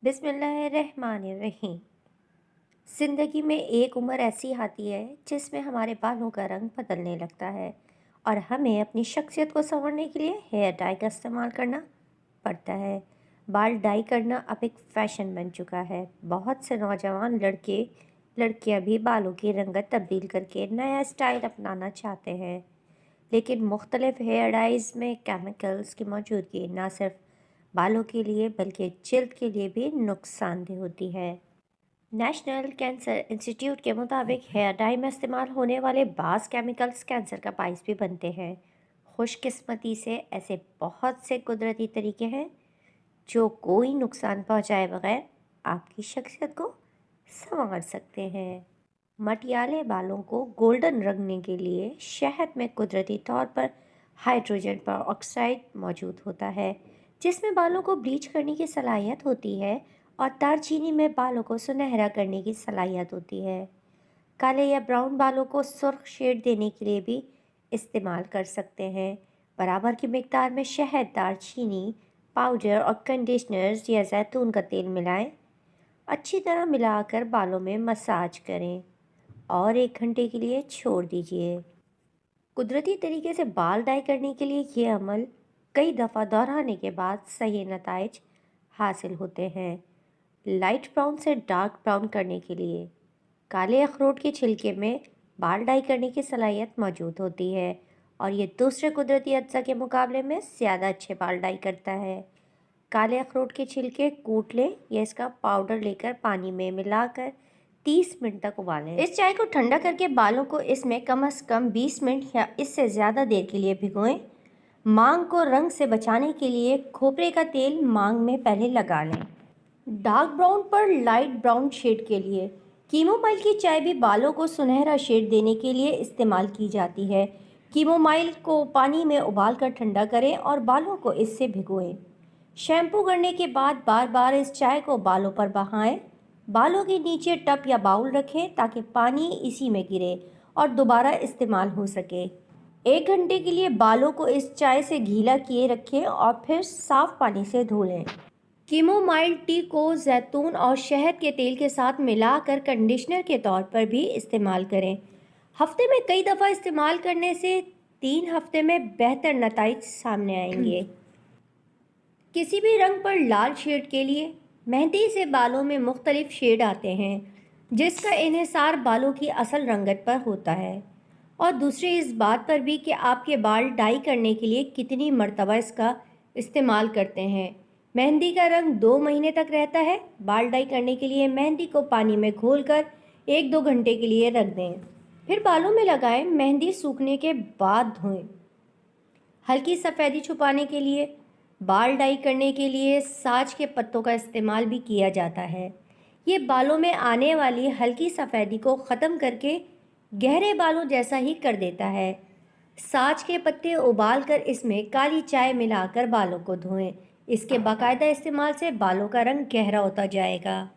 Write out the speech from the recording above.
बिस्मिल्लाहिर्रहमानिर्रहीम। ज़िंदगी में एक उम्र ऐसी आती है जिसमें हमारे बालों का रंग बदलने लगता है और हमें अपनी शख्सियत को संवारने के लिए हेयर डाई का इस्तेमाल करना पड़ता है। बाल डाई करना अब एक फ़ैशन बन चुका है। बहुत से नौजवान लड़के लड़कियां भी बालों की रंगत तब्दील करके नया स्टाइल अपनाना चाहते हैं, लेकिन मुख्तलिफ हेयर डाइज़ में केमिकल्स की मौजूदगी न सिर्फ बालों के लिए बल्कि जिल्द के लिए भी नुकसानदेह होती है। नेशनल कैंसर इंस्टीट्यूट के मुताबिक हेयर डाई में इस्तेमाल होने वाले बाज़ केमिकल्स कैंसर का बाइस भी बनते हैं। खुशकिस्मती से ऐसे बहुत से कुदरती तरीके हैं जो कोई नुकसान पहुंचाए बगैर आपकी शख्सियत को संवार सकते हैं। मटियाले बालों को गोल्डन रंगने के लिए शहद में कुदरती तौर पर हाइड्रोजन परऑक्साइड मौजूद होता है, जिसमें बालों को ब्लीच करने की सलाहियत होती है, और दालचीनी में बालों को सुनहरा करने की सलाहियत होती है। काले या ब्राउन बालों को सुर्ख शेड देने के लिए भी इस्तेमाल कर सकते हैं। बराबर की मिकदार में शहद, दालचीनी पाउडर और कंडीशनर्स या जैतून का तेल मिलाएं। अच्छी तरह मिलाकर बालों में मसाज करें और 1 घंटे के लिए छोड़ दीजिए। कुदरती तरीके से बाल डाई करने के लिए ये अमल कई दफ़ा दोहराने के बाद सही नताइज हासिल होते हैं। लाइट ब्राउन से डार्क ब्राउन करने के लिए काले अखरोट के छिलके में बाल डाई करने की सलाहियत मौजूद होती है और ये दूसरे कुदरती अज्जा के मुकाबले में ज़्यादा अच्छे बाल डाई करता है। काले अखरोट के छिलके कूट लें या इसका पाउडर लेकर पानी में मिलाकर 30 मिनट तक उबालें। इस चाय को ठंडा करके बालों को इसमें कम से कम 20 मिनट या इससे ज़्यादा देर के लिए भिगोएं। मांग को रंग से बचाने के लिए खोपरे का तेल मांग में पहले लगा लें। डार्क ब्राउन पर लाइट ब्राउन शेड के लिए कीमोमाइल की चाय भी बालों को सुनहरा शेड देने के लिए इस्तेमाल की जाती है। कीमोमाइल को पानी में उबाल कर ठंडा करें और बालों को इससे भिगोएं। शैम्पू करने के बाद बार बार इस चाय को बालों पर बहाएं। बालों के नीचे टब या बाउल रखें ताकि पानी इसी में गिरे और दोबारा इस्तेमाल हो सके। 1 घंटे के लिए बालों को इस चाय से गीला किए रखें और फिर साफ़ पानी से धो लें। कीमोमाइल टी को जैतून और शहद के तेल के साथ मिलाकर कंडीशनर के तौर पर भी इस्तेमाल करें। हफ्ते में कई दफ़ा इस्तेमाल करने से 3 हफ्ते में बेहतर नताइज सामने आएंगे। किसी भी रंग पर लाल शेड के लिए मेहंदी से बालों में मुख्तलिफ शेड आते हैं, जिसका इन्हिसार बालों की असल रंगत पर होता है और दूसरी इस बात पर भी कि आपके बाल डाई करने के लिए कितनी मर्तबा इसका इस्तेमाल करते हैं। मेहंदी का रंग 2 महीने तक रहता है। बाल डाई करने के लिए मेहंदी को पानी में घोलकर 1-2 घंटे के लिए रख दें, फिर बालों में लगाएं। मेहंदी सूखने के बाद धोएं। हल्की सफ़ेदी छुपाने के लिए बाल डाई करने के लिए साज के पत्तों का इस्तेमाल भी किया जाता है। ये बालों में आने वाली हल्की सफ़ेदी को ख़त्म करके गहरे बालों जैसा ही कर देता है। साज के पत्ते उबालकर इसमें काली चाय मिलाकर बालों को धोएं। इसके बाकायदा इस्तेमाल से बालों का रंग गहरा होता जाएगा।